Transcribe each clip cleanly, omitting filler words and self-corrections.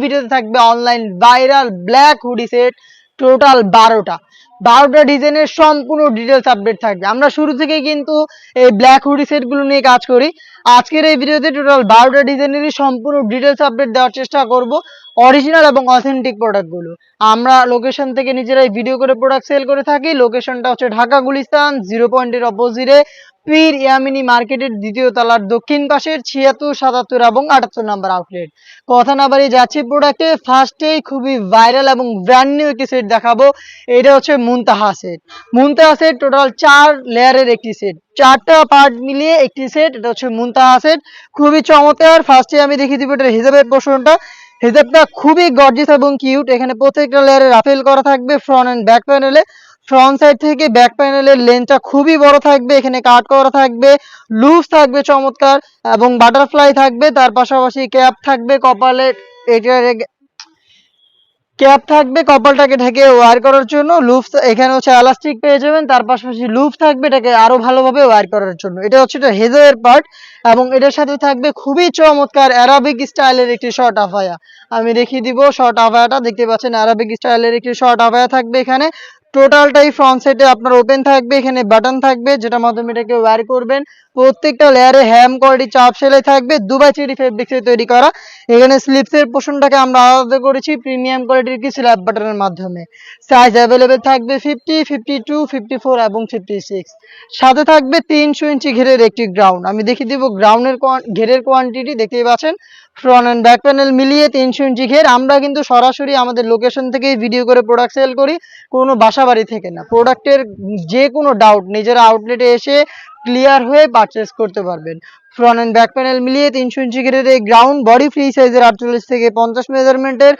ভিডিওতে থাকবে online viral black hoodie set total 12টা ডিজাইনের সম্পূর্ণ ডিটেলস আপডেট থাকবে। আমরা শুরু থেকেই কিন্তু এই ব্ল্যাক হুডি সেটগুলো নিয়ে কাজ করি। আজকের এই ভিডিওতে টোটাল 12টা ডিজাইনেরই সম্পূর্ণ ডিটেলস আপডেট দেওয়ার চেষ্টা করব, অরিজিনাল এবং অথেন্টিক প্রোডাক্টগুলো। আমরা লোকেশন থেকে নিজেরাই ভিডিও করে প্রোডাক্ট সেল করে থাকি। লোকেশনটা হচ্ছে ঢাকা গুলিস্তান 0 পয়েন্টের অপোজিটে পীর ইয়ামিনী মার্কেটের দ্বিতীয় তলার দক্ষিণ পাশের 76, 77 এবং 78 নম্বর আউটলেট। কথা না বাড়িয়ে যাচ্ছি প্রোডাক্টে। ফার্স্টেই খুবই ভাইরাল এবং ব্র্যান্ড নিউ একটি সেট দেখাবো। এটা হচ্ছে মুনতাহা সেট। মুনতাহা সেট টোটাল 4 লেয়ারের একটি সেট, 4টা পার্ট মিলিয়ে একটি সেট। এটা হচ্ছে মুনতাহা সেট, খুবই চমৎকার। ফার্স্টে আমি দেখিয়ে দিব এটার হিজাবের পোর্শনটা। হিজাবটা খুবই গর্জিয়াস এবং কিউট। এখানে প্রত্যেকটা লেয়ারে রাফেল করা থাকবে ফ্রন্ট এন্ড ব্যাক প্যানেলে। ফ্রন্ট সাইড থেকে ব্যাক প্যানেলের লেন্থটা খুবই বড় থাকবে, এখানে কাট করা থাকবে, লুজ থাকবে চমৎকার এবং বাটারফ্লাই থাকবে। তার পাশাপাশি ক্যাপ থাকবে কপালে, এটা ক্যাপ থাকবে কপালটাকে ঢেকে ওয়্যার করার জন্য। লুপস এখানে হচ্ছে এলাস্টিক পেয়ে যাবেন, তার পাশাপাশি লুপ থাকবে এটাকে আরো ভালোভাবে ওয়্যার করার জন্য। এটা হচ্ছে এটা হেজারের পার্ট এবং এটার সাথে থাকবে খুবই চমৎকার অ্যারাবিক স্টাইলের একটি শর্ট আফায়া। আমি দেখিয়ে দিব শর্ট আফায়াটা, দেখতে পাচ্ছেন অ্যারাবিক স্টাইলের একটি শর্ট আফায়া থাকবে। এখানে টোটালটাই ফ্রন্ট সাইডে আপনার ওপেন থাকবে, এখানে বাটন থাকবে যেটার মাধ্যমে এটাকে ওয়্যার করবেন। প্রত্যেকটা লেয়ারে হ্যাম কোয়ালিটি চাপ সেলাই থাকবে, দুবাই চেরি ফেব্রিক্সে তৈরি করা। এখানে স্লিপসের পোর্শনটাকে আমরা আলাদা করেছি প্রিমিয়াম কোয়ালিটির কি স্ল্যাব বাটনের মাধ্যমে। সাইজ অ্যাভেলেবেল থাকবে 50, 52, 54 এবং 56। সাথে থাকবে 300 ইঞ্চি ঘেরের একটি গ্রাউন্ড। আমি দেখিয়ে দিব গ্রাউন্ডের ঘেরের কোয়ান্টিটি, দেখতেই পাচ্ছেন ফ্রন্ট এন্ড ব্যাক প্যানেল মিলিয়ে 300 ইঞ্চি ঘের। আমরা কিন্তু সরাসরি আমাদের লোকেশন থেকেই ভিডিও করে প্রোডাক্ট সেল করি, কোনো বাসা বাড়ি থেকে না। প্রোডাক্টের যে কোনো ডাউট নিজের আউটলেটে এসে ক্লিয়ার হয়ে পারচেস করতে পারবেন। ফ্রন্ট এন্ড ব্যাক প্যানেল মিলিয়ে 300 ইঞ্চি ঘেরের এই গ্রাউন্ড বডি ফ্রি সাইজের 48 থেকে 50 মেজারমেন্টের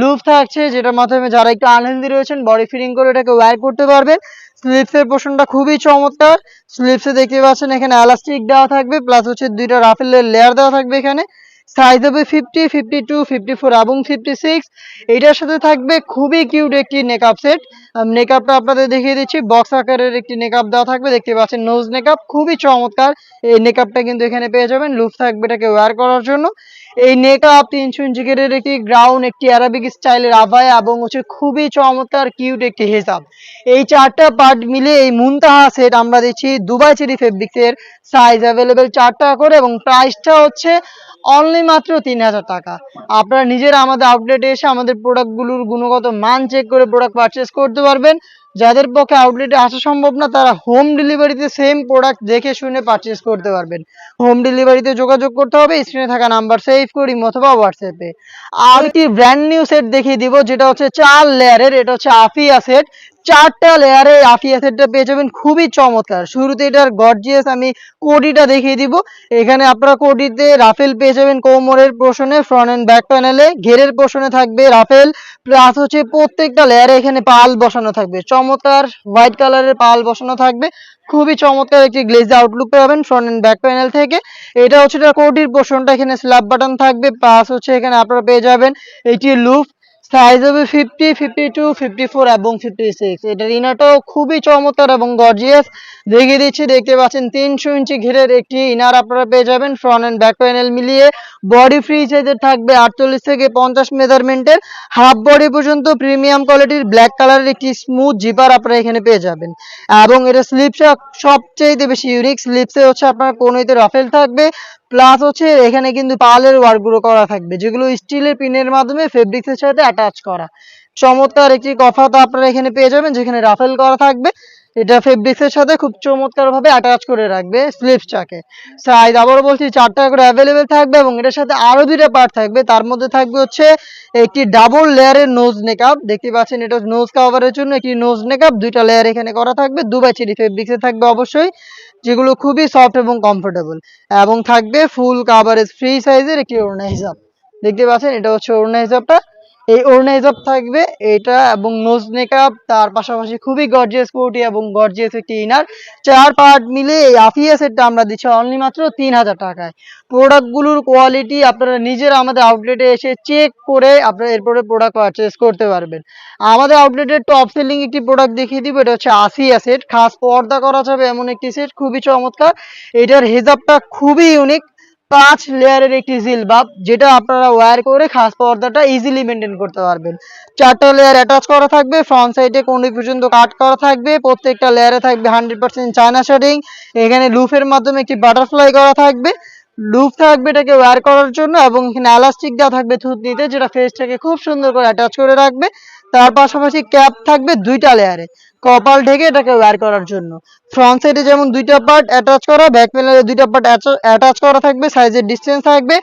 লুপ থাকছে, যেটার মাধ্যমে যারা একটু আনহেলদি রয়েছেন বডি ফিটিং করে এটাকে ওয়্যার করতে পারবেন। স্লিপসের পোর্শনটা খুবই চমৎকার। স্লিপসে দেখতে পাচ্ছেন এখানে এলাস্টিক দেওয়া থাকবে, প্লাস হচ্ছে দুইটা রাফেলের লেয়ার দেওয়া থাকবে। এখানে সাইজ হবে 50, 52, 54 এবং 56। এটার সাথে থাকবে খুবই কিউট একটি নেকআপ সেট। নেকআপটা আপনাদের দেখিয়ে দিচ্ছি, বক্স আকারের একটি নেকআপ দেওয়া থাকবে, দেখতে পাচ্ছেন নোজ নেকআপ, খুবই চমৎকার। এই নেকআপটা কিন্তু এখানে পেয়ে যাবেন, লুপ থাকবে এটাকে ওয়্যার করার জন্য। এই নেকআপ 300 ইঞ্চি ঘেরের একটি গ্রাউন্ড, একটি অ্যারাবিক স্টাইলের আভায়া এবং হচ্ছে খুবই চমৎকার কিউট একটি হিজাব। এই 4টা পার্ট মিলে এই মুনতাহা সেট আমরা দিচ্ছি দুবাই চেরি ফেব্রিক্সের। সাইজ অ্যাভেলেবেল 4টা করে এবং প্রাইসটা হচ্ছে অনলি মাত্র 3000 টাকা। আপনারা নিজেরা আমাদের আউটলেটে এসে আমাদের প্রোডাক্টগুলোর গুণগত মান চেক করে প্রোডাক্ট পারচেস করতে পারবেন। যাদের পক্ষে আউটলেটে আসা সম্ভব না তারা হোম ডেলিভারিতে সেম প্রোডাক্ট দেখে শুনে পারচেস করতে পারবেন। হোম ডেলিভারিতে যোগাযোগ করতে হবে স্ক্রিনে থাকা নাম্বার সেভ করি অথবা হোয়াটসঅ্যাপে। আর একটি ব্র্যান্ড নিউ সেট দেখিয়ে দিব, যেটা হচ্ছে 4 লেয়ারের। এটা হচ্ছে আফিয়া সেট। 4টা লেয়ারে আফিয়া সেটটা পেয়ে যাবেন, খুবই চমৎকার। শুরুতে এটার গর্জিয়াস আমি কোডিটা দেখিয়ে দিব। এখানে আপনারা কোডিতে রাফেল পেয়ে যাবেন কোমরের পোর্শনে, ফ্রন্ট এন্ড ব্যাক প্যানেলে ঘেরের পোর্শনে থাকবে রাফেল, প্লাস হচ্ছে প্রত্যেকটা লেয়ারে এখানে পাল বসানো থাকবে, চমৎকার হোয়াইট কালারের পাল বসানো থাকবে। খুবই চমৎকার একটি গ্লেজ আউটলুক পাবেন ফ্রন্ট এন্ড ব্যাক প্যানেল থেকে। এটা হচ্ছে কোডির পোর্শনটা, এখানে স্ল্যাব বাটন থাকবে, প্লাস হচ্ছে এখানে আপনারা পেয়ে যাবেন এটি লুপ। সাইজ হবে 50, 52, 54 এবং 56। এটার ইনারটাও খুবই চমৎকার এবং গর্জিয়াস, দেখিয়ে দিচ্ছি। দেখতে পাচ্ছেন 300 ইঞ্চি ঘেরের একটি ইনার আপনারা পেয়ে যাবেন ফ্রন্ট এন্ড ব্যাক প্যানেল মিলিয়ে। বডি ফ্রি সাইজের থাকবে 48 থেকে 50 মেজারমেন্টের, হাফ বডি পর্যন্ত প্রিমিয়াম কোয়ালিটির ব্ল্যাক কালারের একটি স্মুথ জিপার আপনারা এখানে পেয়ে যাবেন। এবং এটা স্লিপসটা সবচেয়ে বেশি ইউনিক। স্লিপসে হচ্ছে আপনার কোনোতে রাফেল থাকবে, প্লাস হচ্ছে এখানে কিন্তু পালের ওয়ার্কগুলো করা থাকবে, যেগুলো স্টিলের পিনের মাধ্যমে ফেব্রিক্সের সাথে অ্যাটাচ করা। চমৎকার একটি কফাতা আপনারা এখানে পেয়ে যাবেন, যেখানে রাফেল করা থাকবে। এটা ফেব্রিক্সের সাথে খুব চমৎকার ভাবে অ্যাটাচ করে রাখবে স্লিপসটাকে। সাইজ আবারও বলছি 4টা করে অ্যাভেলেবেল থাকবে এবং এটার সাথে আরো 2টা পার্ট থাকবে। তার মধ্যে থাকবে হচ্ছে একটি ডাবল লেয়ারের নোজ নেকআপ, দেখতে পাচ্ছেন এটা নোজ কভারের জন্য একটি নোজ নেকআপ। 2টা লেয়ার এখানে করা থাকবে, দুবাই চেরি ফেব্রিক্সে থাকবে অবশ্যই, যেগুলো খুবই সফট এবং কমফোর্টেবল। এবং থাকবে ফুল কাভারেজ ফ্রি সাইজের একটি ওড়না হিজাব, দেখতে পাচ্ছেন এটা হচ্ছে ওড়না হিজাবটা। এই ওড়না হিজাব থাকবে এটা এবং নোজ নেকআপ, তার পাশাপাশি খুবই গর্জিয়াস কোটি এবং গর্জিয়াস একটি ইনার। 4 পার্ট মিলে এই আফিয়া সেটটা আমরা দিচ্ছি অনলি মাত্র 3000 টাকায়। প্রোডাক্টগুলোর কোয়ালিটি আপনারা নিজেরা আমাদের আউটলেটে এসে চেক করে আপনারা এরপরে প্রোডাক্ট পারচেস করতে পারবেন। আমাদের আউটলেটের টপ সেলিং একটি প্রোডাক্ট দেখিয়ে দিব, এটা হচ্ছে আফিয়া সেট। খাস পর্দা করা যাবে এমন একটি সেট, খুবই চমৎকার। এটার হিজাবটা খুবই ইউনিক, 5 লেয়ারের একটি জিলবাব, যেটা আপনারা ওয়্যার করে খাস পর্দাটা ইজিলি মেনটেন করতে পারবেন। 4টা লেয়ার অ্যাটাচ করা থাকবে, ফ্রন্ট সাইডে কোণে পর্যন্ত কাট করা থাকবে, প্রত্যেকটা লেয়ারে থাকবে 100% চায়না শেডিং। এখানে লুফের মাধ্যমে একটি বাটারফ্লাই করা থাকবে, লুপ থাকবে এটাকে ওয়্যার করার জন্য, এবং এখানে এলাস্টিক দেওয়া থাকবে থুতনিতে, যেটা ফেসটাকে খুব সুন্দর করে অ্যাটাচ করে রাখবে। তার পাশাপাশি ক্যাপ থাকবে 2টা লেয়ারে কপাল ঢেকে এটাকে ওয়্যার করার জন্য। ফ্রন্ট সাইডে যেমন 2টা পার্ট অ্যাটাচ করা, ব্যাক প্যানেলে 2টা পার্ট অ্যাটাচ করা থাকবে, সাইজের ডিসটেন্স থাকবে।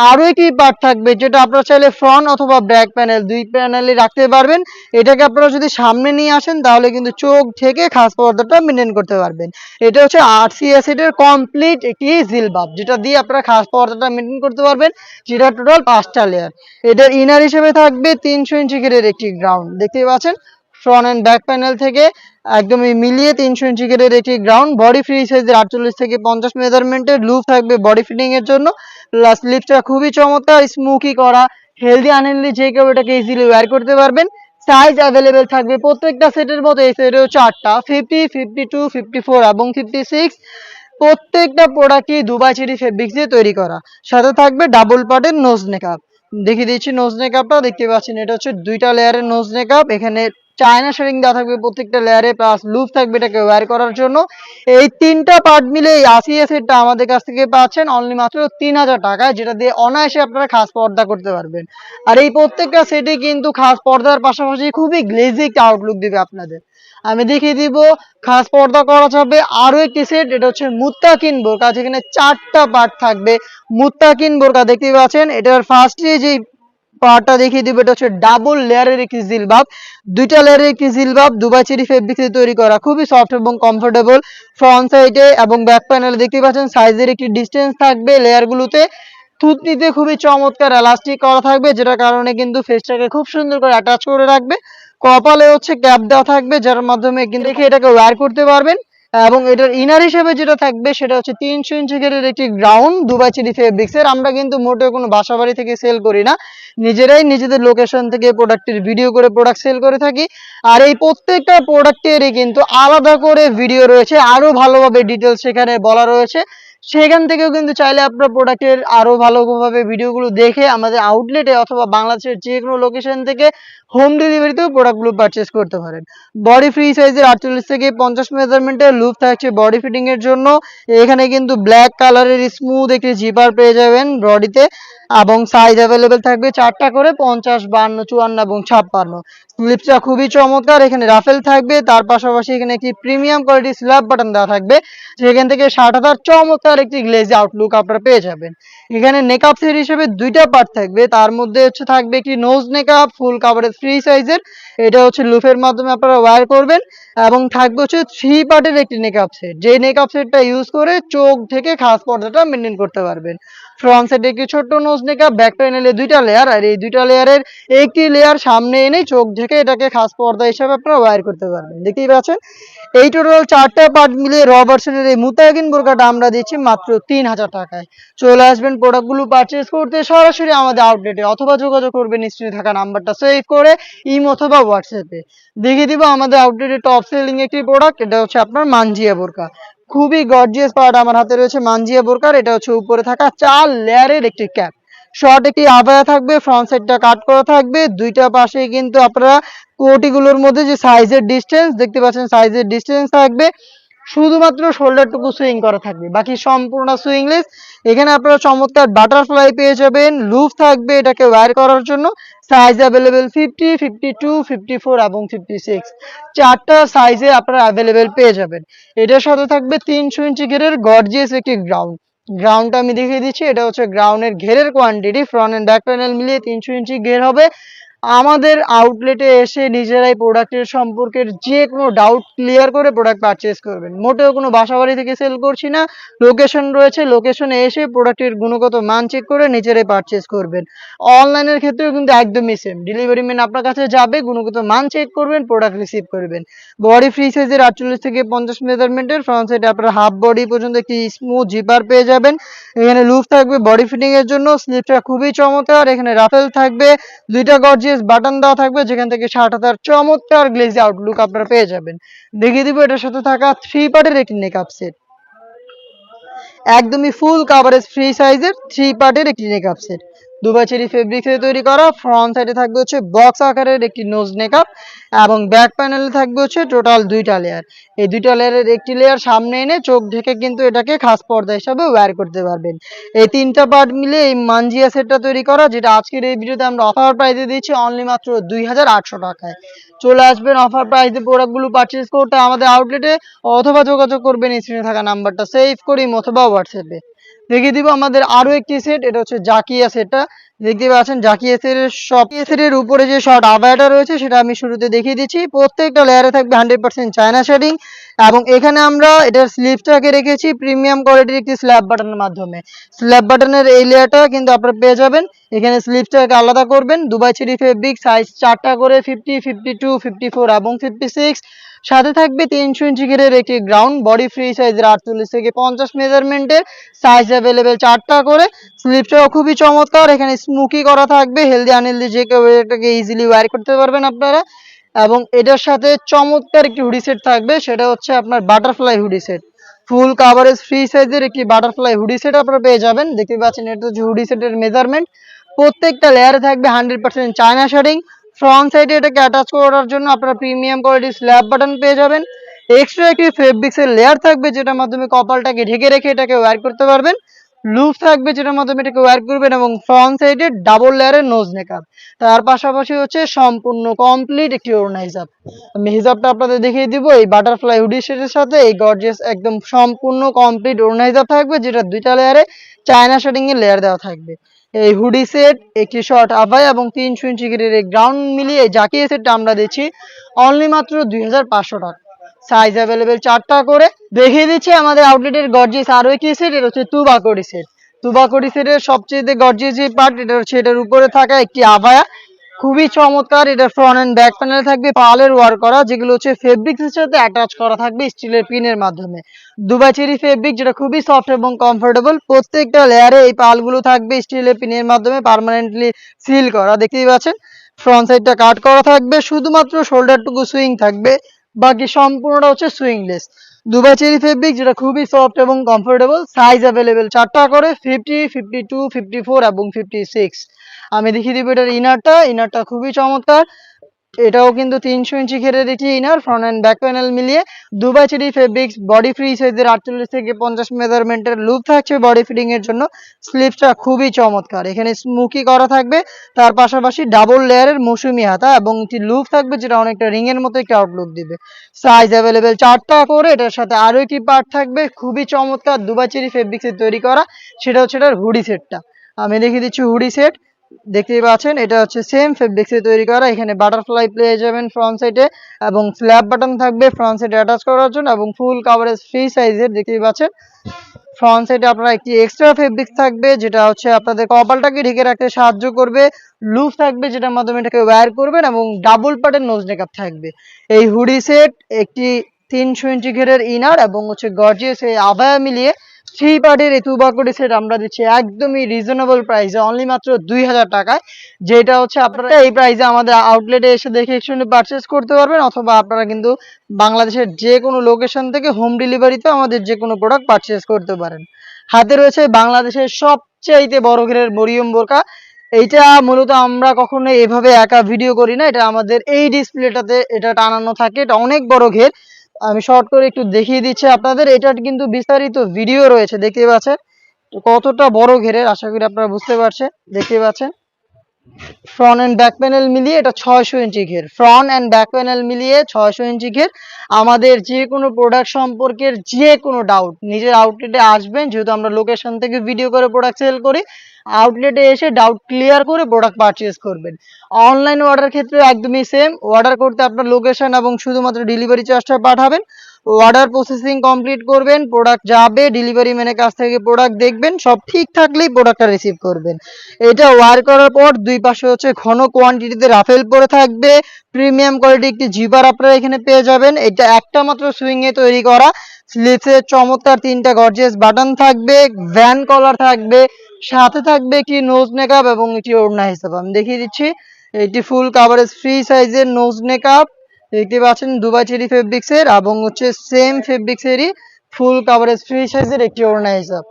আরো একটি পার্ট থাকবে যেটা আপনারা চাইলে ফ্রন্ট অথবা ব্যাক প্যানেল দুই প্যানেলে রাখতে পারবেন। এটাকে আপনারা যদি সামনে নিয়ে আসেন তাহলে কিন্তু চোখ ঢেকে খাস পর্দাটা মেনটেন করতে পারবেন। এটা হচ্ছে RCS এর কমপ্লিট একটি জিলবাব, যেটা দিয়ে আপনারা খাস পর্দাটা মেনটেন করতে পারবেন, যেটা টোটাল 5টা লেয়ার। এটার ইনার হিসেবে থাকবে 300 ইঞ্চি গ্রেডের একটি গ্রাউন্ড, দেখতেই পাচ্ছেন ফ্রন্ট এন্ড ব্যাক প্যানেল থেকে একদমই মিলিয়ে 300 ইঞ্চি গ্রেডের একটি গ্রাউন্ড। বডি ফ্রি সাইজের 48 থেকে 50 মেজারমেন্টের লুপ থাকবে বডি ফিটিং এর জন্য। স্লিপটা খুবই চমৎকার, স্মুকি করা, হেলদি আনহেলদি যে কেউ এটাকে ইজিলি ওয়্যার করতে পারবেন। সাইজ অ্যাভেলেবেল থাকবে প্রত্যেকটা সেটের মতো, এই সেটেও 4টা 50, 52, 54 এবং 56। প্রত্যেকটা প্রোডাক্টই দুবাই চেরি ফেব্রিক্স দিয়ে তৈরি করা। সাথে থাকবে ডাবল পার্টের নোজ নেকআপ। দেখিয়ে দিচ্ছি নোজ নেকআপটা, দেখতে পাচ্ছেন এটা হচ্ছে 2টা লেয়ারের নোজ নেকআপ। এখানে চায়না শেডিং দেওয়া থাকবে প্রত্যেকটা লেয়ারে, প্লাস লুপ থাকবে এটাকে ওয়্যার করার জন্য। এই 3টা পার্ট মিলে এই 80 সেটটা আমাদের কাছ থেকে পাচ্ছেন অনলি মাত্র 3000 টাকায়, যেটা দিয়ে অনায়াসে আপনারা খাস পর্দা করতে পারবেন। আর এই প্রত্যেকটা সেটে কিন্তু খাস পর্দার পাশাপাশি খুবই গ্লেজি একটা আউটলুক দিবে আপনাদের। আমি দেখিয়ে দিব খাস পর্দা করা যাবে আরো একটি সেট, এটা হচ্ছে মুত্তাকিন বোরকা, যেখানে 4টা পার্ট থাকবে। মুত্তাকিন বোরকা দেখতে পাচ্ছেন, এটার ফার্স্টে যে পার্টটা দেখিয়ে দিব এটা হচ্ছে ডাবল লেয়ারের একটি জিলবাব। 2টা লেয়ারের একটি জিলবাব দুবাই চেরি ফেব্রিক্সে তৈরি করা, খুবই সফট এবং কমফোর্টেবল। ফ্রন্ট সাইডে এবং ব্যাক প্যানেলে দেখতে পাচ্ছেন সাইজের একটি ডিসটেন্স থাকবে লেয়ারগুলোতে। থুতনিতে খুবই চমৎকার এলাস্টিক করা থাকবে, যেটার কারণে কিন্তু ফেসটাকে খুব সুন্দর করে অ্যাটাচ করে রাখবে। কপালে হচ্ছে ক্যাপ দেওয়া থাকবে, যার মাধ্যমে কিন্তু দেখে এটাকে ওয়্যার করতে পারবেন। এবং এটার ইনার হিসেবে যেটা থাকবে সেটা হচ্ছে 300 ইঞ্চি গ্রেডের একটি গ্রাউন্ড দুবাই চেরি ফেব্রিক্স এর। আমরা কিন্তু মোটেও কোনো বাসা বাড়ি থেকে সেল করি না, নিজেরাই নিজেদের লোকেশন থেকে প্রোডাক্টের ভিডিও করে প্রোডাক্ট সেল করে থাকি। আর এই প্রত্যেকটা প্রোডাক্টেরই কিন্তু আলাদা করে ভিডিও রয়েছে, আরো ভালোভাবে ডিটেলস সেখানে বলা রয়েছে। সেখান থেকেও কিন্তু চাইলে আপনার প্রোডাক্টের আরো ভালোভাবে ভিডিওগুলো দেখে আমাদের আউটলেটে অথবা বাংলাদেশের যে কোনো লোকেশন থেকে হোম ডেলিভারিতেও প্রোডাক্টগুলো পারচেস করতে পারেন। বডি ফ্রি সাইজের 48 থেকে 50 মেজারমেন্টের লুপ থাকছে বডি ফিটিং এর জন্য। এখানে কিন্তু ব্ল্যাক কালারের স্মুথ একটি জিপার পেয়ে যাবেন বডিতে, এবং সাইজ অ্যাভেলেবেল থাকবে 4টা করে 50, 52, 54 এবং 56। স্লিপসটা খুবই চমৎকার, এখানে রাফেল থাকবে, তার পাশাপাশি এখানে একটি প্রিমিয়াম কোয়ালিটির স্ল্যাব বাটন দেওয়া থাকবে, যেখান থেকে 60,000 চমৎকার একটি গ্লেজি আউটলুক আপনারা পেয়ে যাবেন। এখানে নেকআপ সেট হিসেবে 2টা পার্ট থাকবে, তার মধ্যে হচ্ছে থাকবে একটি নোজ নেকআপ ফুল কাভারেজ ফ্রি সাইজের, এটা হচ্ছে লুফের মাধ্যমে আপনারা ওয়্যার করবেন। এবং থাকবে হচ্ছে 3 পার্টের একটি নেকআপ সেট, যেই নেকআপ সেটটা ইউজ করে চোখ থেকে খাস পর্দাটা মেনটেন করতে পারবেন। ফ্রন্ট সাইডে একটি ছোট্ট নোজ নেকআপ, ব্যাক প্যানেলে 2টা লেয়ার, আর এই 2টা লেয়ারের একটি লেয়ার সামনে এনে চোখ ঢেকে এটাকে খাস পর্দা হিসাবে আপনারা ওয়্যার করতে পারবেন। দেখতেই পাচ্ছেন এই টোটাল 4টা পার্ট মিলিয়ে র ভার্সনের এই মুত্তাকিন বোরকাটা আমরা দিচ্ছি মাত্র 3000 টাকায়। চলে আসবেন প্রোডাক্টগুলো পারচেজ করতে সরাসরি আমাদের আউটলেটে, অথবা যোগাযোগ করবেন স্ক্রিনে থাকা নাম্বারটা সেভ করে ইমো অথবা হোয়াটসঅ্যাপে। দেখিয়ে দিব আমাদের আউটলেটে টপ সেলিং একটি প্রোডাক্ট, এটা হচ্ছে আপনার মানজিয়া বোরকা। খুবই গর্জিয়াস পার্ট আমার হাতে রয়েছে মানজিয়া বোরকার। এটা হচ্ছে উপরে থাকা 4 লেয়ারের একটি ক্যাপ, শর্ট একটি আবায়া থাকবে, ফ্রন্ট সাইডটা কাট করা থাকবে, 2টা পাশে কিন্তু আপনারা কোটিগুলোর মধ্যে যে সাইজের ডিসটেন্স দেখতে পাচ্ছেন, সাইজের ডিসটেন্স থাকবে, শুধুমাত্র শোল্ডারটুকু সুইং করা থাকবে, বাকি সম্পূর্ণ সুইংলেস। এখানে আপনারা চমৎকার বাটারফ্লাই পেয়ে যাবেন, লুপ থাকবে এটাকে ওয়্যার করার জন্য। সাইজ অ্যাভেলেবেল 50, 52, 54 এবং 56, 4টা সাইজে আপনারা অ্যাভেলেবেল পেয়ে যাবেন। এটার সাথে থাকবে 300 ইঞ্চি ঘেরের গর্জিয়াস একটি গ্রাউন্ড। গ্রাউন্ডটা আমি দেখিয়ে দিচ্ছি, এটা হচ্ছে গ্রাউন্ডের ঘেরের quantity, front and back panel মিলিয়ে 300 ইঞ্চি ঘের হবে। আমাদের আউটলেটে এসে নিজেরাই প্রোডাক্টের সম্পর্কের যে কোনো ডাউট ক্লিয়ার করে প্রোডাক্ট পারচেজ করবেন। মোটেও কোনো বাসাবাড়ি থেকে সেল করছি না, লোকেশন রয়েছে, লোকেশনে এসে প্রোডাক্টের গুণগত মান চেক করে নিজেরাই পারচেজ করবেন। অনলাইনের ক্ষেত্রেও কিন্তু একদমই সেম, ডেলিভারি ম্যান আপনার কাছে যাবে, গুণগত মান চেক করবেন, প্রোডাক্ট রিসিভ করবেন। বডি ফ্রি সাইজের 48 থেকে 50 মেজারমেন্টের, ফ্রন্ট সাইডে আপনার হাফ বডি পর্যন্ত একটি স্মুথ জিপার পেয়ে যাবেন। এখানে লুপ থাকবে বডি ফিটিং এর জন্য, স্লিপটা খুবই চমৎকার, এখানে রাফেল থাকবে, 2টা গর্জিয়াস বাটন দেওয়া থাকবে, যেখান থেকে 60,000 চমৎকার গ্লেজি আউটলুক আপনারা পেয়ে যাবেন। দেখিয়ে দিব এটার সাথে থাকা 3 পার্টের একটি নেকআপ সেট। একদমই ফুল কাভারেজ ফ্রি সাইজের 3 পার্টের একটি নেকআপ সেট। দুবাই চেরি ফেব্রিক্সে তৈরি করা। ফ্রন্ট সাইডে থাকবে হচ্ছে বক্স আকারের একটি নোজ নেকআপ এবং ব্যাক প্যানেলে থাকবে হচ্ছে টোটাল 2টা লেয়ার। এই 2টা লেয়ারের একটি লেয়ার সামনে এনে চোখ ঢেকে কিন্তু এটাকে খাস পর্দা হিসাবে ওয়্যার করতে পারবেন। এই 3টা পার্ট মিলে এই মানজিয়া সেটটা তৈরি করা, যেটা আজকের এই ভিডিওতে আমরা অফার প্রাইসে দিচ্ছি অনলি মাত্র 2800 টাকায়। চলে আসবেন অফার প্রাইসে প্রোডাক্টগুলো পারচেজ করতে আমাদের আউটলেটে, অথবা যোগাযোগ করবেন স্ক্রিনে থাকা নাম্বারটা সেভ করি অথবা হোয়াটসঅ্যাপে। দেখিয়ে দিব আমাদের আরো একটি সেট, এটা হচ্ছে জাকিয়া সেটটা। দেখতে পাচ্ছেন জাকিয়া সেটের উপরে যে শর্ট আবায়াটা রয়েছে সেটা আমি শুরুতে দেখিয়ে দিচ্ছি। প্রত্যেকটা লেয়ারে থাকবে 100% চায়না শেডিং এবং এখানে আমরা এটার স্লিভসটাকে রেখেছি প্রিমিয়াম কোয়ালিটির একটি স্ল্যাব বাটনের মাধ্যমে। স্ল্যাব বাটনের এই লেয়ারটা কিন্তু আপনারা পেয়ে যাবেন। এখানে স্লিভসটাকে আলাদা করবেন। দুবাই চেরি ফেব্রিক সাইজ 4টা করে 50, 52, 54 এবং 56। সাথে থাকবে 300 ইঞ্চি ঘেরের একটি গ্রাউন্ড বডি ফ্রি সাইজের 48 থেকে 50 মেজারমেন্টের সাইজ অ্যাভেলেবেল 4টা করে। স্লিপটাও খুবই চমৎকার, এখানে স্মুকি করা থাকবে। হেলদি আনহেলদি যে কেউ এটাকে ইজিলি ওয়্যার করতে পারবেন আপনারা। এবং এটার সাথে চমৎকার একটি হুডি সেট থাকবে, সেটা হচ্ছে আপনার butterfly hoodie set. Full coverage free সাইজের একটি বাটারফ্লাই হুডি সেট আপনারা পেয়ে যাবেন। দেখতে পাচ্ছেন এটা হচ্ছে হুডি সেটের মেজারমেন্ট। প্রত্যেকটা লেয়ারে থাকবে 100% চায়না শেডিং। ফ্রন্ট সাইডে এটাকে অ্যাটাচ করার জন্য আপনারা প্রিমিয়াম কোয়ালিটির স্ল্যাব বাটন পেয়ে যাবেন। এক্সট্রা একটি ফেব্রিক্সের লেয়ার থাকবে, যেটার মাধ্যমে কপালটাকে ঢেকে রেখে এটাকে ওয়্যার করতে পারবেন। লুপ থাকবে যেটার মাধ্যমে এটাকে ওয়্যার করবেন, এবং ফ্রন্ট সাইডে ডাবল লেয়ারের নোজ নেকআপ। তার পাশাপাশি হচ্ছে সম্পূর্ণ কমপ্লিট একটি ওড়না হিজাব। আমি হিজাবটা আপনাদের দেখিয়ে দিব। এই বাটারফ্লাই হুডি সেটের সাথে এই গর্জিয়াস একদম সম্পূর্ণ কমপ্লিট ওড়না হিজাব থাকবে, যেটা 2টা লেয়ারে চায়না শেডিং এর লেয়ার দেওয়া থাকবে। এই হুডি সেট, একটি শর্ট আবায়া এবং 300 ইঞ্চি ঘেরের এই গ্রাউন্ড মিলিয়ে জাকিয়ে সেটটা আমরা দিচ্ছি অনলি মাত্র 2500 টাকা। সাইজ অ্যাভেলেবেল 4টা করে। দেখিয়ে দিচ্ছি আমাদের আউটলেটের গর্জিয়াস আরো একটি সেট, এটা হচ্ছে তুবাকড়ি সেট। তুবাকড়ি সেটের সবচেয়ে গর্জিয়াস যে পার্ট, এটা হচ্ছে এটার উপরে থাকা একটি আবায়া। খুবই চমৎকার। এটা ফ্রন্ট এন্ড ব্যাক প্যানেলে থাকবে পার্লের ওয়ার্ক করা, যেগুলো হচ্ছে ফেব্রিক্সের সাথে অ্যাটাচ করা থাকবে স্টিলের পিনের মাধ্যমে। দুবাই চেরি ফেব্রিক, যেটা খুবই সফট এবং কমফোর্টেবল। প্রত্যেকটা লেয়ারে এই পালগুলো থাকবে স্টিলের পিনের মাধ্যমে পার্মানেন্টলি সিল করা। দেখতেই পাচ্ছেন ফ্রন্ট সাইডটা কাট করা থাকবে, শুধুমাত্র শোল্ডারটুকু সুইং থাকবে, বাকি সম্পূর্ণটা হচ্ছে সুইংলেস। দুবাই চেরি ফেব্রিক, যেটা খুবই সফট এবং কমফোর্টেবল। সাইজ অ্যাভেলেবেল 4টা করে 50, 52, 54 এবং 56। আমি দেখিয়ে দিব এটার ইনারটা খুবই চমৎকার। এটাও কিন্তু 300 ইঞ্চি ঘেরের একটি inner, front and back panel মিলিয়ে। Dubai cherry fabrics body free সাইজের 48 থেকে 50 মেজারমেন্টের লুপ থাকছে বডি ফিটিং এর জন্য। স্লিভসটা খুবই চমৎকার, এখানে স্মুকি করা থাকবে। তার পাশাপাশি ডাবল লেয়ারের মৌসুমি হাতা এবং একটি লুপ থাকবে, যেটা অনেকটা রিং এর মতো একটা আউটলুক দিবে। সাইজ অ্যাভেলেবেল 4টা করে। এটার সাথে আরো একটি পার্ট থাকবে খুবই চমৎকার দুবাই চেরি ফেব্রিক্স এর তৈরি করা, সেটা হচ্ছে এটার হুডি সেটটা। আমি দেখিয়ে দিচ্ছি হুডি সেট। দেখতেই পাচ্ছেন এটা হচ্ছে সেম ফেব্রিক্সে তৈরি করা। এখানে বাটারফ্লাই পেয়ে যাবেন ফ্রন্ট সাইডে, এবং স্ল্যাব বাটন থাকবে ফ্রন্ট সাইডে অ্যাটাচ করার জন্য, এবং ফুল কাভারেজ ফ্রি সাইজের। দেখতেই পাচ্ছেন ফ্রন্ট সাইডে আপনারা একটি এক্সট্রা ফেব্রিক্স থাকবে, যেটা হচ্ছে আপনাদের কপালটাকে ঢেকে রাখতে সাহায্য করবে। লুপ থাকবে, যেটার মাধ্যমে এটাকে ওয়্যার করবেন, এবং ডাবল পার্টের নোজ নেকআপ থাকবে। এই হুডি সেট, একটি 300 ইঞ্চি ঘেরের ইনার এবং হচ্ছে গর্জিয়াস এই আবায়া মিলিয়ে 3 পার্টের এই তুবাকড়ি সেট আমরা দিচ্ছি একদমই রিজনেবল প্রাইসে অনলি মাত্র 2000 টাকায়। যেটা হচ্ছে আপনারা এই প্রাইসে আমাদের আউটলেটে এসে দেখে শুনে পারচেজ করতে পারবেন, অথবা আপনারা কিন্তু বাংলাদেশের যে কোনো লোকেশন থেকে হোম ডেলিভারিতে আমাদের যে কোনো প্রোডাক্ট পারচেজ করতে পারেন। হাতে রয়েছে বাংলাদেশের সবচাইতে বড় ঘেরের মরিয়ম বোরকা। এইটা মূলত আমরা কখনো এভাবে একা ভিডিও করি না, এটা আমাদের এই ডিসপ্লেটাতে এটা টানানো থাকে। এটা অনেক বড় ঘের, আমি শর্ট করে একটু দেখিয়ে দিচ্ছি আপনাদের। এটার কিন্তু বিস্তারিত ভিডিও রয়েছে, দেখতে পাচ্ছেন কতটা বড় ঘেরের। আশা করি আপনারা বুঝতে পারছেন। দেখতে পাচ্ছেন ফ্রন্ট এন্ড ব্যাক প্যানেল মিলিয়ে এটা 600 ইঞ্চি ঘের। ফ্রন্ট এন্ড ব্যাক প্যানেল মিলিয়ে 600 ইঞ্চি ঘের। আমাদের যে কোনো প্রোডাক্ট সম্পর্কের যে কোনো ডাউট নিজের আউটলেটে আসবেন, যেহেতু আমরা লোকেশন থেকে ভিডিও করে প্রোডাক্ট সেল করি। আউটলেটে এসে ডাউট ক্লিয়ার করে প্রোডাক্ট পারচেজ করবেন। অনলাইন অর্ডার ক্ষেত্রে একদমই সেম। অর্ডার করতে আপনার লোকেশন এবং শুধুমাত্র ডেলিভারি চার্জটা পাঠাবেন। অর্ডার প্রসেসিং কমপ্লিট করবেন, প্রোডাক্ট যাবে, ডেলিভারি ম্যানের কাছ থেকে প্রোডাক্ট দেখবেন, সব ঠিক থাকলেই প্রোডাক্টটা রিসিভ করবেন। এটা ওয়্যার করার পর দুই পাশে হচ্ছে ঘন কোয়ান্টিটিতে রাফেল পরে থাকবে। প্রিমিয়াম কোয়ালিটি একটি জিপার আপনারা এখানে পেয়ে যাবেন। এটা একটা মাত্র সুইং এ তৈরি করা। স্লিভসে চমৎকার 3টা গর্জিয়াস বাটন থাকবে, ভ্যান কলার থাকবে, সাথে থাকবে একটি নোজ নেকআপ এবং একটি ওড়না হিসাব। আমি দেখিয়ে দিচ্ছি এটি ফুল কাভারেজ ফ্রি সাইজের নোজ নেকআপ। দেখতে পাচ্ছেন দুবাই চেরি ফেব্রিক্সের, এবং হচ্ছে সেম ফেব্রিক্সেরই ফুল কাভারেজ ফ্রি সাইজের একটি ওড়না হিসাব।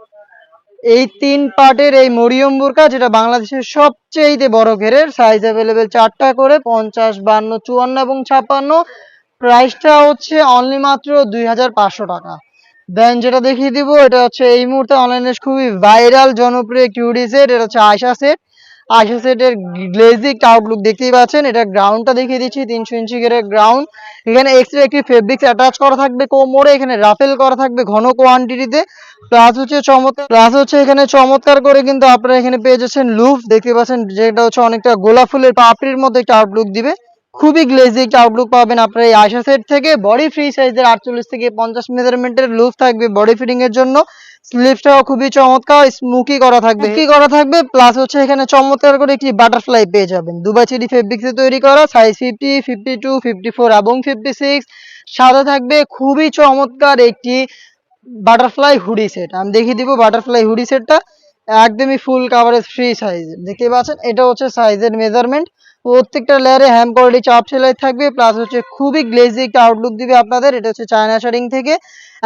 এই ৩ পার্টের এই মরিয়ম বোরকা, যেটা বাংলাদেশের সবচেয়ে বড় ঘেরের, সাইজ अवेलेबल 4টা করে 50, 52, 54 এবং 56। প্রাইসটা হচ্ছে অনলি মাত্র 2500 টাকা। দেন যেটা দেখিয়ে দিব, এটা হচ্ছে এই মুহূর্তে অনলাইনে খুবই ভাইরাল জনপ্রিয় একটি হুডি সেট। এটা হচ্ছে আয়শা সেট। আয়শা সেটের গ্লেজিং আউটলুক দেখতেই পাচ্ছেন। এটা গ্রাউন্ডটা দেখিয়ে দিচ্ছি, 300 ইঞ্চি ঘেরের গ্রাউন্ড। এখানে এক্সট্রা একটি ফেব্রিক্স অ্যাটাচ করা থাকবে কোমরে, এখানে রাফেল করা থাকবে ঘন কোয়ান্টিটিতে। প্লাস হচ্ছে এখানে চমৎকার করে কিন্তু আপনারা এখানে পেয়ে যাচ্ছেন লুফ, দেখতে পাচ্ছেন, যেটা হচ্ছে অনেকটা গোলাপ ফুলের পাপড়ির মধ্যে একটা আউটলুক দিবে। খুবই গ্লেজি একটা আউটলুক পাবেন আপনারা এই আয়শা সেট থেকে। বডি ফ্রি সাইজের 48 থেকে 50 মেজারমেন্টের লুফ থাকবে বডি ফিটিং এর জন্য। স্লিভসটাও খুবই চমৎকার স্মুকি করা থাকবে প্লাস হচ্ছে এখানে চমৎকার করে একটি বাটারফ্লাই পেয়ে যাবেন। দুবাই চেরি ফেব্রিক্সে তৈরি করা, সাইজ 50, 52, 54 এবং 56। সাথে থাকবে খুবই চমৎকার একটি বাটারফ্লাই হুডি সেট। আমি দেখিয়ে দিব বাটারফ্লাই হুডি সেটটা একদমই ফুল কাভারেজ ফ্রি সাইজ। দেখতে পাচ্ছেন, এটা হচ্ছে সাইজের মেজারমেন্ট। প্রত্যেকটা লেয়ারে হ্যাম কোয়ালিটি চাপ সেলাই থাকবে প্লাস হচ্ছে খুবই গ্লেজি একটা আউটলুক দিবে আপনাদের। এটা হচ্ছে চায়না শাড়িং থেকে,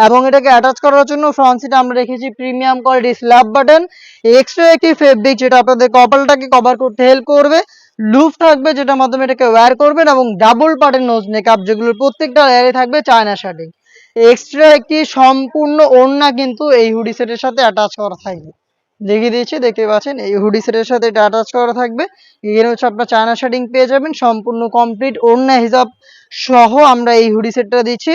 এবং এটাকে অ্যাটাচ করার জন্য ফ্রন্ট সিটে আমরা রেখেছি premium quality slab button. Extra একটি ফেব্রিক যেটা আপনাদের কপালটাকে কভার করতে হেল্প করবে। লুফ থাকবে যেটার মাধ্যমে এটাকে ওয়্যার করবেন, এবং ডাবল পার্টের নোজ মেকআপ, যেগুলোর প্রত্যেকটা লেয়ারে থাকবে চায়না শাড়িং। এক্সট্রা একটি সম্পূর্ণ ওড়না কিন্তু এই হুডি সেটের সাথে অ্যাটাচ করা থাকবে। দেখিয়ে দিয়েছি, দেখতে পাচ্ছেন এই হুডি সেটের সাথে এটা অ্যাটাচ করা থাকবে। এখানে হচ্ছে আপনার চায়না শাড়িং পেয়ে যাবেন সম্পূর্ণ কমপ্লিট ওড়না হিসাব সহ আমরা এই হুডি সেটটা দিচ্ছি।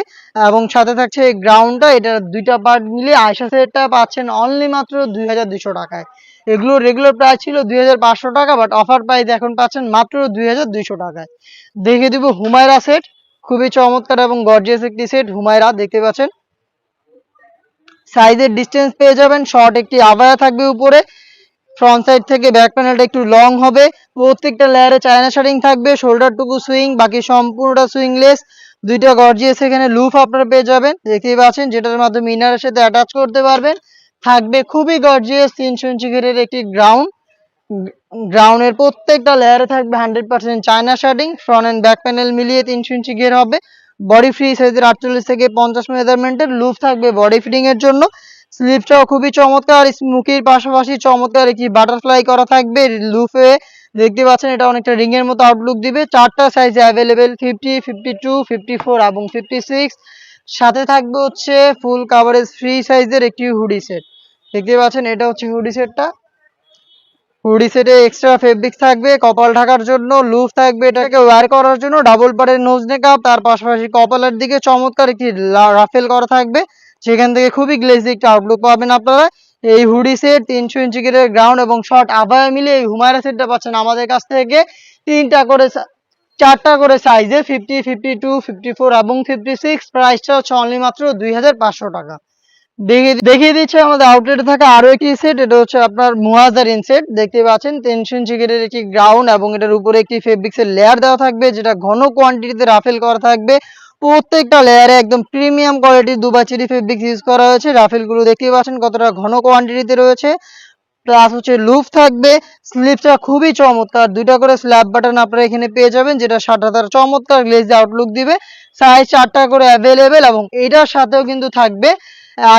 এবং সাথে থাকছে এই গ্রাউন্ডটা, এটা দুইটা পার্ট মিলিয়ে আয়শা সেটটা পাচ্ছেন অনলি মাত্র 2200 টাকায়। এগুলো রেগুলার প্রাইস ছিল 2500 টাকা, বাট অফার প্রাইস এখন পাচ্ছেন মাত্র 2200 টাকায়। দেখিয়ে দিব হুমায়রা সেট, খুবই চমৎকার এবং গর্জিয়াস একটি সেট হুমায়রা, দেখতে পাচ্ছেন। সাইজের ডিসটেন্স পেয়ে যাবেন, শর্ট একটি আবায়া থাকবে উপরে, ফ্রন্ট সাইড থেকে ব্যাক প্যানেলটা একটু লং হবে। প্রত্যেকটা লেয়ারে চায়না শাড়িং থাকবে, শোল্ডারটুকু সুইং, বাকি সম্পূর্ণটা সুইংলেস। দুইটা গর্জিয়াস এখানে লুফ আপনারা পেয়ে যাবেন, দেখতেই পাচ্ছেন, যেটার মাধ্যমে ইনারের সাথে অ্যাটাচ করতে পারবেন। থাকবে খুবই গর্জিয়াস 300 ইঞ্চি ঘেরের একটি গ্রাউন্ডের প্রত্যেকটা লেয়ারে থাকবে 100% China শার্টিং। Front and back panel মিলিয়ে 300 ইঞ্চি ঘের হবে। বডি ফ্রি সাইজের 48 থেকে 50 মেজারমেন্টের লুপ থাকবে বডি ফিটিং এর জন্য। স্লিভটাও খুবই চমৎকার, স্মুকির পাশাপাশি চমৎকার একটি বাটারফ্লাই করা থাকবে লুফে, দেখতে পাচ্ছেন। এটা অনেকটা রিং এর মতো আউটলুক দিবে। 4টা সাইজে অ্যাভেলেবেল, 50, 52, 54 এবং 56। সাথে থাকবে হচ্ছে ফুল কাভারেজ ফ্রি সাইজের একটি হুডি সেট, দেখতে পাচ্ছেন। এটা হচ্ছে হুডি সেটটা। হুডি সেটে এক্সট্রা ফেব্রিক্স থাকবে কপাল ঢাকার জন্য, লুফ থাকবে এটাকে ওয়্যার করার জন্য, ডাবল পাড়ের নোজ নেকআপ, তার পাশাপাশি কপালের দিকে চমৎকার একটি রাফেল করা থাকবে, সেখান থেকে খুবই গ্লেজি একটা আউটলুক পাবেন আপনারা। এই হুডি সেট 300 ইঞ্চি করে গ্রাউন্ড এবং শর্ট আবায়া মিলে এই হুমায়রা সেটটা পাচ্ছেন আমাদের কাছ থেকে চারটা করে সাইজে, 50, 52, 54 এবং 56। প্রাইসটা হচ্ছে অনলি মাত্র 2500 টাকা। দেখিয়ে দিচ্ছে আমাদের আউটলেটে থাকা আরো একটি সেট। এটা হচ্ছে আপনার মুহাজারিন সেট, দেখতে পাচ্ছেন। 300 ইঞ্চি ঘেরের একটি গ্রাউন্ড এবং এটার উপরে একটি ফেব্রিক্সের লেয়ার দেওয়া থাকবে, যেটা ঘন কোয়ান্টিটিতে রাফেল করা থাকবে। প্রত্যেকটা লেয়ারে একদম প্রিমিয়াম কোয়ালিটির দুবাই চেরি ফেব্রিক্স ইউজ করা হয়েছে। রাফেল গুলো দেখতে পাচ্ছেন কতটা ঘন কোয়ান্টিটিতে রয়েছে। প্লাস হচ্ছে লুফ থাকবে। স্লিভটা খুবই চমৎকার, দুইটা করে স্ল্যাব বাটন আপনারা এখানে পেয়ে যাবেন, যেটা সাদাটার চমৎকার গ্লেজি আউটলুক দিবে। সাইজ 4টা করে অ্যাভেলেবেল, এবং এটার সাথেও কিন্তু থাকবে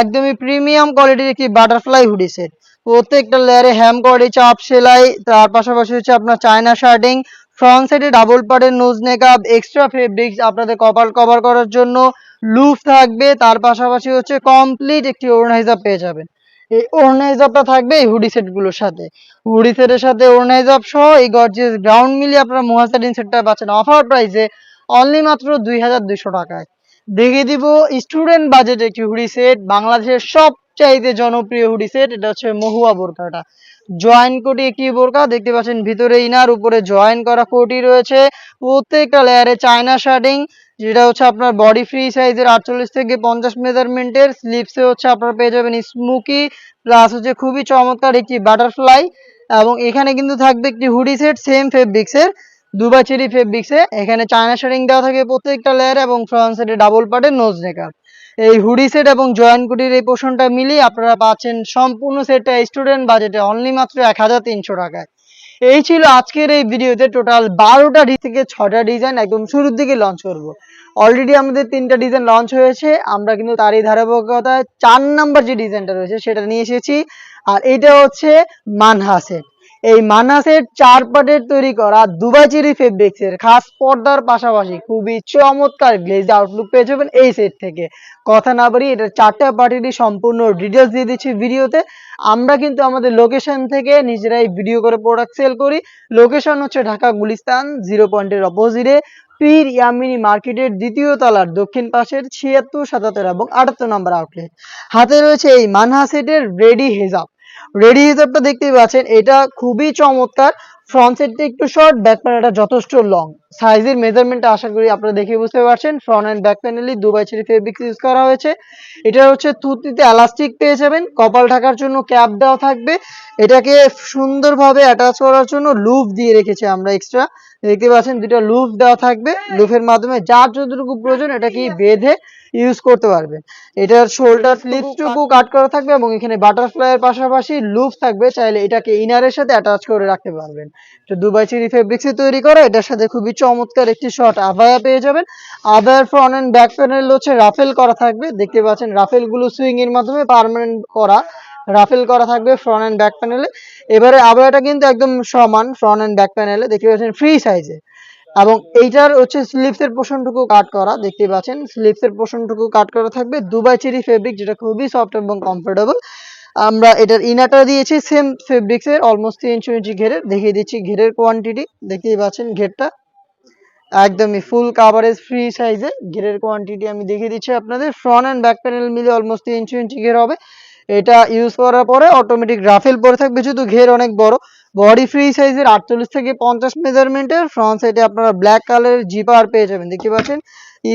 একদমই প্রিমিয়াম কোয়ালিটির একটি বাটারফ্লাই হুডি সেট। প্রত্যেকটা লেয়ারে হ্যাম কোয়ালিটি চাপ সেলাই, তার পাশাপাশি হচ্ছে আপনার চায়না শার্টিং, ফ্রন্ট সাইডে ডাবল পার্টের নোজ নেকআপ, এক্সট্রা ফেব্রিক্স আপনাদের কপাল কভার করার জন্য, লুফ থাকবে, তার পাশাপাশি হচ্ছে কমপ্লিট একটি ওড়না হিসাব পেয়ে যাবেন। এই ওড়না হিসাবটা থাকবে এই হুডি সেট গুলোর সাথে। হুডি সেটের সাথে ওড়না হিসাব সহ এই গর্জিয়াস গ্রাউন্ড মিলিয়ে আপনারা মুহাসারিন সেটটা পাচ্ছেন অফার প্রাইসে অনলি মাত্র 2200 টাকায়। দেখিয়ে দিব স্টুডেন্ট বাজেট একটি হুডি সেট, বাংলাদেশের সবচাইতে জনপ্রিয় হুডি সেট। এটা হচ্ছে মহুয়া বোরকাটা, জয়েন কোটি একটি বোরকা, দেখতে পাচ্ছেন ভিতরে ইনার, উপরে জয়েন করা কোটি রয়েছে। প্রত্যেকটা লেয়ারে চায়না শার্টিং, যেটা হচ্ছে আপনার বডি ফ্রি সাইজের 48 থেকে 50 মেজারমেন্টের। স্লিভসে হচ্ছে আপনারা পেয়ে যাবেন স্মুকি, প্লাস হচ্ছে খুবই চমৎকার একটি বাটারফ্লাই। এবং এখানে কিন্তু থাকবে একটি হুডি সেট সেম ফেব্রিক্সের, দুবাই চেরি ফেব্রিক্সে। এখানে চায়না শাড়িং দেওয়া থাকে প্রত্যেকটা লেয়ারে, এবং ফ্রন্ট সাইডে ডাবল পার্টের নোজ নেকআপ। এই হুডি সেট এবং জয়েন্ট কুটির এই পোর্শনটা মিলিয়ে আপনারা পাচ্ছেন সম্পূর্ণ সেটটা স্টুডেন্ট বাজেটে অনলি মাত্র 1300 টাকায়। এই ছিল আজকের এই ভিডিওতে টোটাল 12টা থেকে 6টা ডিজাইন একদম শুরুর দিকে লঞ্চ করব। অলরেডি আমাদের 3টা ডিজাইন লঞ্চ হয়েছে, আমরা কিন্তু তারই ধারাবাহিকতায় 4 নাম্বার যে ডিজাইনটা রয়েছে সেটা নিয়ে এসেছি। আর এটা হচ্ছে মানহা সেট। এই মানহা সেট 4 পার্টের তৈরি করা দুবাই চেরি ফেব্রিক্স এর খাস পর্দার পাশাপাশি খুবই চমৎকার গ্লেজ আউটলুক পেয়ে যাবেন এই সেট থেকে। কথা না বাড়িয়ে এটা 4টা পার্টিরই সম্পূর্ণ ডিটেলস দিয়ে দিচ্ছি ভিডিওতে। আমরা কিন্তু আমাদের লোকেশন থেকে নিজেরাই ভিডিও করে প্রোডাক্ট সেল করি। লোকেশন হচ্ছে ঢাকা গুলিস্তান 0 পয়েন্টের অপোজিটে পীর ইয়ামিনী মার্কেটের 2য় তলার দক্ষিণ পাশের 76, 77 এবং 78 নম্বর আউটলেট। হাতে রয়েছে এই মানহা সেটের রেডি হেজাব। রেডি হিসাবটা দেখতেই পাচ্ছেন, এটা খুবই চমৎকার। ফ্রন্ট সাইডটা একটু শর্ট, ব্যাক প্যানেলটা যথেষ্ট লং। সাইজের মেজারমেন্টটা আশা করি আপনারা দেখে বুঝতে পারছেন। ফ্রন্ট এন্ড ব্যাক প্যানেলই দুবাই চেরি ফেব্রিক্স ইউজ করা হয়েছে। এটা হচ্ছে থুতনিতে এলাস্টিক পেয়ে যাবেন, কপাল ঢাকার জন্য ক্যাপ দেওয়া থাকবে। এটাকে সুন্দরভাবে অ্যাটাচ করার জন্য লুপ দিয়ে রেখেছি আমরা এক্সট্রা। দেখতে পাচ্ছেন 2টা লুপ দেওয়া থাকবে। লুপের মাধ্যমে যার যতটুকু প্রয়োজন এটাকে বেঁধে ইউজ করতে পারবেন। এটার শোল্ডার স্লিপসটুকু কাট করা থাকবে এবং এখানে বাটারফ্লাই এর পাশাপাশি লুপ থাকবে, চাইলে এটাকে ইনারের সাথে অ্যাটাচ করে রাখতে পারবেন। এটা দুবাই চেরি ফেব্রিক্স এ তৈরি করা। এটার সাথে খুবই চমৎকার একটি শর্ট আবায়া পেয়ে যাবেন। আবায়ার ফ্রন্ট এন্ড ব্যাক প্যানেল হচ্ছে রাফেল করা থাকবে। দেখতে পাচ্ছেন রাফেল গুলো সুইং এর মাধ্যমে পার্মানেন্ট করা, রাফেল করা থাকবে ফ্রন্ট এন্ড ব্যাক প্যানেলে। এবারে আবায়াটা কিন্তু একদম সমান ফ্রন্ট এন্ড ব্যাক প্যানেলে, দেখতে পাচ্ছেন ফ্রি সাইজে। এবং এইটার হচ্ছে স্লিপস এর পোর্শনটুকু কাট করা, দেখতে পাচ্ছেন স্লিপস এর পোর্শনটুকু কাট করা থাকবে দুবাই চেরি ফেব্রিক, যেটা খুবই সফট এবং কমফোর্টেবল। আমরা এটার ইনারটা দিয়েছি সেম ফেব্রিক্স এর অলমোস্ট 3 ইঞ্চি ঘেরের। দেখিয়ে দিচ্ছি ঘেরের কোয়ান্টিটি, দেখতেই পাচ্ছেন ঘেরটা একদমই ফুল কাভারেজ ফ্রি সাইজে। ঘেরের কোয়ান্টিটি আমি দেখিয়ে দিচ্ছি আপনাদের। ফ্রন্ট এন্ড ব্যাক প্যানেল মিলে অলমোস্ট 3 ইঞ্চি ঘের হবে। এটা ইউজ করার পরে অটোমেটিক রাফেল পরে থাকবে, যেহেতু ঘের অনেক বড়। বডি ফ্রি সাইজের 48 থেকে 50 মেজারমেন্টের। ফ্রন্ট সাইডে আপনারা ব্ল্যাক কালারের জিপার পেয়ে যাবেন, দেখতে পাচ্ছেন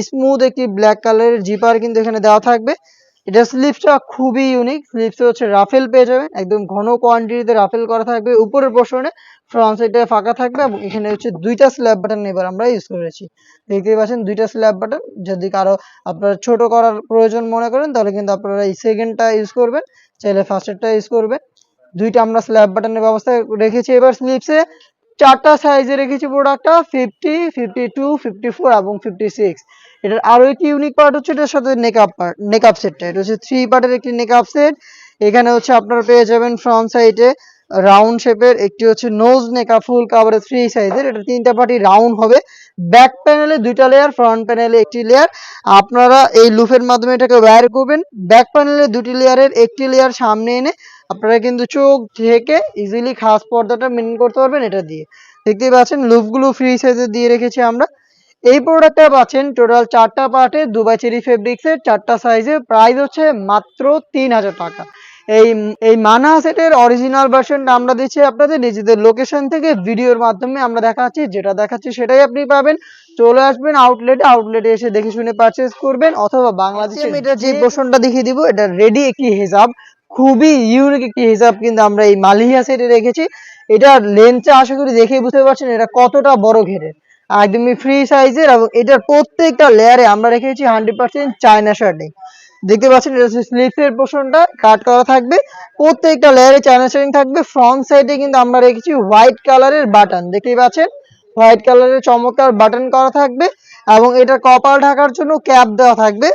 স্মুথ একটি ব্ল্যাক কালারের জিপার কিন্তু এখানে দেওয়া থাকবে। এটা স্লিপসটা খুবই ইউনিক। স্লিপসে হচ্ছে রাফেল পেয়ে যাবেন, একদম ঘন কোয়ান্টিটিতে রাফেল করা থাকবে। উপরের পোর্শনে ফ্রন্ট সাইডে ফাঁকা থাকবে এবং এখানে হচ্ছে 2টা স্ল্যাব বাটন এবার আমরা ইউজ করেছি। দেখতেই পাচ্ছেন 2টা স্ল্যাব বাটন। যদি কারো আপনারা ছোট করার প্রয়োজন মনে করেন তাহলে কিন্তু আপনারা এই সেকেন্ডটা ইউজ করবেন, চাইলে ফার্স্টেরটা ইউজ করবেন। 2টা আমরা স্ল্যাব বাটনের ব্যবস্থা রেখেছি। এবার স্লিপসে 4টা সাইজে রেখেছি প্রোডাক্টটা, 50, 52, 54 এবং 56। এটার আরো একটি ইউনিক পার্ট হচ্ছে এটার সাথে নেকআপ সেটটা। এটা হচ্ছে 3 পার্টের একটি নেকআপ সেট। এখানে হচ্ছে আপনারা পেয়ে যাবেন ফ্রন্ট সাইডে রাউন্ড শেপের একটি হচ্ছে নোজ নেকআপ ফুল কাভারেজ ফ্রি সাইজের। এটা 3টা পার্টি রাউন্ড হবে। ব্যাক প্যানেলে 2টা লেয়ার, ফ্রন্ট প্যানেলে একটি লেয়ার। আপনারা এই লুপের মাধ্যমে এটাকে ওয়্যার করবেন। ব্যাক প্যানেলে 2টি লেয়ারের একটি লেয়ার সামনে এনে আপনারা কিন্তু চোখ ঢেকে ইজিলি খাস পর্দাটা মেনটেন করতে পারবেন এটা দিয়ে। দেখতেই পাচ্ছেন লুপগুলো ফ্রি সাইজে দিয়ে রেখেছি আমরা। এই প্রোডাক্টটা পাচ্ছেন টোটাল 4টা পার্টে দুবাই চেরি ফেব্রিক্সের 4টা সাইজে। প্রাইস হচ্ছে মাত্র 3000 টাকা। এই এই মানহা সেটের অরিজিনাল ভার্সনটা আমরা দিচ্ছি আপনাদের নিজেদের লোকেশন থেকে ভিডিওর মাধ্যমে আমরা দেখাচ্ছি, যেটা দেখাচ্ছি সেটাই আপনি পাবেন। চলে আসবেন আউটলেটে এসে দেখে শুনে পারচেজ করবেন, অথবা বাংলাদেশে এটা যে পোর্শনটা দেখিয়ে দিব এটা রেডি একটি হিজাব। খুবই ইউনিক একটি হিজাব কিন্তু আমরা এই মালিহা সেটে রেখেছি। এটার লেন্থটা আশা করি দেখেই বুঝতে পারছেন এটা কতটা বড় ঘেরের, একদমই ফ্রি সাইজের। এবং এটার প্রত্যেকটা লেয়ারে আমরা রেখেছি 100% চায়না শার্টিং। দেখতে পাচ্ছেন এটা হচ্ছে স্লিপসের পোর্শনটা কাট করা থাকবে, প্রত্যেকটা লেয়ারে চায়না শার্টিং থাকবে। ফ্রন্ট সাইডে কিন্তু আমরা রেখেছি হোয়াইট কালারের বাটন, দেখতেই পাচ্ছেন হোয়াইট কালারের চমৎকার বাটন করা থাকবে। এবং এটা কপাল ঢাকার জন্য ক্যাপ দেওয়া থাকবে,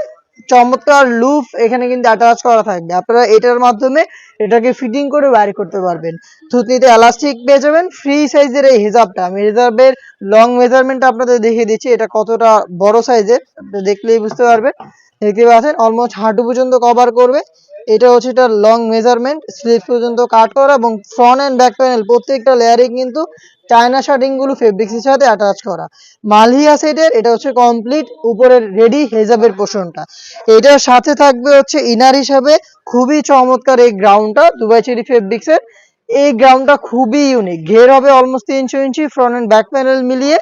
চমৎকার লুপ এখানে কিন্তু অ্যাটাচ করা থাকবে। আপনারা এটার মাধ্যমে এটাকে ফিটিং করে ওয়্যার করতে পারবেন। থুতনিতে এলাস্টিক পেয়ে যাবেন। ফ্রি সাইজের এই হিজাবটা আমি হিজাবের লং মেজারমেন্ট আপনাদের দেখিয়ে দিচ্ছি, এটা কতটা বড় সাইজের আপনি দেখলেই বুঝতে পারবেন। দেখতে পাচ্ছেন অলমোস্ট হাঁটু পর্যন্ত কভার করবে। এটা হচ্ছে এটা লং মেজারমেন্ট, স্লিভ পর্যন্ত কাট করা এবং ফ্রন্ট এন্ড ব্যাক প্যানেল প্রত্যেকটা লেয়ারে কিন্তু চায়না শার্টিং গুলো ফেব্রিক্সের সাথে অ্যাটাচ করা। মালিয়া সেটের এটা হচ্ছে কমপ্লিট উপরের রেডি হেজাবের পোর্শনটা। এটার সাথে থাকবে হচ্ছে ইনার হিসাবে খুবই চমৎকার এই গ্রাউন্ডটা দুবাই চেরি ফেব্রিক্সের। এই গ্রাউন্ডটা খুবই ইউনিক, ঘের হবে almost 300 inch front and back panel মিলিয়ে।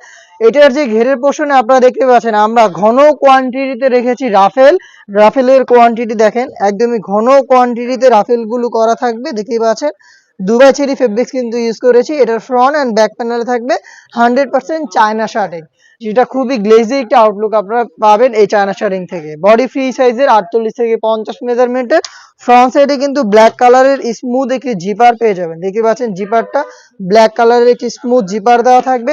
এটার যে ঘেরের পোর্শনে আপনারা দেখতে পাচ্ছেন আমরা ঘন কোয়ান্টিটিতে রেখেছি রাফেল। রাফেলের কোয়ান্টিটি দেখেন একদমই ঘন কোয়ান্টিটিতে রাফেল গুলো করা থাকবে, দেখতেই পাচ্ছেন দুবাই চেরি ফেব্রিক্স কিন্তু ইউজ করেছি। এটার ফ্রন্ট এন্ড ব্যাক প্যানেলে থাকবে 100% চায়না শার্টিং। যেটা খুবই গ্লেজি একটা আউটলুক আপনারা পাবেন এই চায়না শাড়িং থেকে। বডি ফ্রি সাইজের 48 থেকে 50 মেজারমেন্টের, ফ্রন্ট সাইডে কিন্তু ব্ল্যাক কালারের স্মুথ একটি জিপার পেয়ে যাবেন। দেখতে পাচ্ছেন জিপারটা ব্ল্যাক কালারের একটি স্মুথ জিপার দেওয়া থাকবে,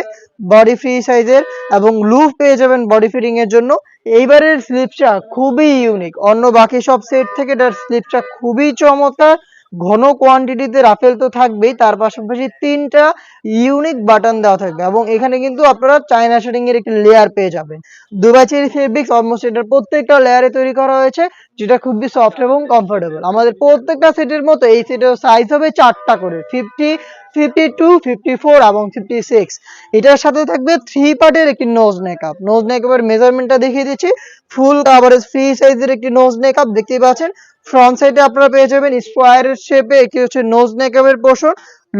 বডি ফ্রি সাইজের, এবং লুপ পেয়ে যাবেন বডি ফিটিং এর জন্য। এইবারের স্লিপসটা খুবই ইউনিক, অন্য বাকি সব সেট থেকে এটার স্লিপসটা খুবই চমৎকার। ঘন কোয়ান্টিটিতে রাফেল তো থাকবেই, তার পাশাপাশি 3টা ইউনিক বাটন দেওয়া থাকবে, এবং এখানে কিন্তু আপনারা চায়না শেডিং এর একটি লেয়ার পেয়ে যাবেন। দুবাই চেরি ফেব্রিক্স অলমোস্ট এটার প্রত্যেকটা লেয়ারে তৈরি করা হয়েছে, যেটা খুবই সফট এবং কমফোর্টেবল। আমাদের প্রত্যেকটা সেটের মতো এই সেটের সাইজ হবে 4টা করে, 50, 52, 54 এবং 56। এটার সাথে থাকবে 3 পার্টের একটি নোজ নেকআপ। নোজ নেকআপের মেজারমেন্টটা দেখিয়ে দিচ্ছি। ফুল কাভারেজ ফ্রি সাইজের একটি নোজ নেকআপ দেখতে পাচ্ছেন। ফ্রন্ট সাইডে আপনারা পেয়ে যাবেন স্কোয়ারের শেপে একটি হচ্ছে নোজ নেকআপের পোর্শন,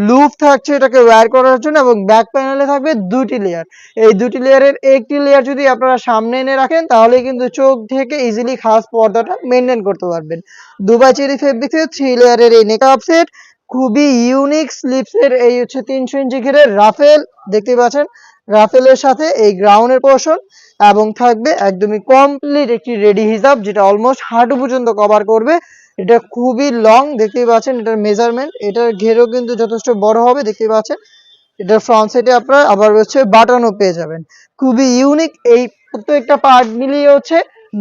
লুপ থাকছে এটাকে ওয়্যার করার জন্য, এবং ব্যাক প্যানেলে থাকবে 2টি লেয়ার। এই 2টি লেয়ারের একটি লেয়ার যদি আপনারা সামনে এনে রাখেন তাহলে কিন্তু চোখ থেকে ইজিলি খাস পর্দাটা মেনটেন করতে পারবেন। দুবাই চেরি ফেব্রিক্সের 3 লেয়ারের এই নেকআপ সেট খুবই ইউনিক। স্লিপসের এই হচ্ছে 300 ইঞ্চি ঘিরের রাফেল দেখতে পাচ্ছেন, রাফেলের সাথে এই গ্রাউন্ডের পোর্শন, এবং থাকবে একদমই কমপ্লিট একটি রেডি হিজাব, যেটা অলমোস্ট হাঁটু পর্যন্ত কভার করবে। এটা খুবই লং দেখতেই পাচ্ছেন, এটার মেজারমেন্ট, এটার ঘেরও কিন্তু যথেষ্ট বড় হবে দেখতেই পাচ্ছেন। এটার ফ্রন্ট সাইডে আপনারা আবার হচ্ছে বাটনও পেয়ে যাবেন, খুবই ইউনিক। এই প্রত্যেকটা পার্ট মিলিয়ে হচ্ছে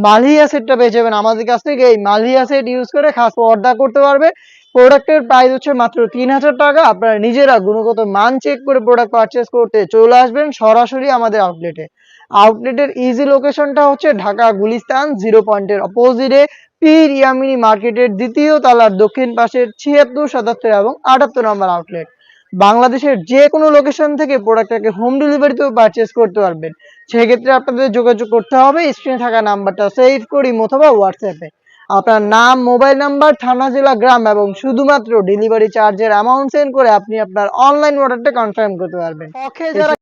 মালহিয়া সেটটা পেয়ে যাবেন আমাদের কাছ থেকে। এই মালহিয়া সেট ইউজ করে খাস পর্দা করতে পারবে। প্রোডাক্টের প্রাইস হচ্ছে মাত্র 3000 টাকা। আপনারা নিজেরা গুণগত মান চেক করে প্রোডাক্ট পারচেস করতে চলে আসবেন সরাসরি আমাদের আউটলেটে। আউটলেটের ইজি লোকেশনটা হচ্ছে ঢাকা গুলিস্তান 0 পয়েন্টের অপোজিটে, পীর ইয়ামিনী মার্কেটের 2য় তলার দক্ষিণ পাশের 76, 77 এবং 78 নম্বর আউটলেট। বাংলাদেশের যে কোনো লোকেশন থেকে প্রোডাক্টটাকে হোম ডেলিভারিতেও পারচেস করতে পারবেন। সেক্ষেত্রে আপনাদের যোগাযোগ করতে হবে স্ক্রিনে থাকা নাম্বারটা সেভ করি অথবা হোয়াটসঅ্যাপে আপনার নাম, মোবাইল নাম্বার, থানা, জেলা, গ্রাম এবং শুধুমাত্র ডেলিভারি চার্জের অ্যামাউন্ট সেন্ড করে আপনি আপনার অনলাইন অর্ডারটা কনফার্ম করতে পারবেন। ওকে, যারা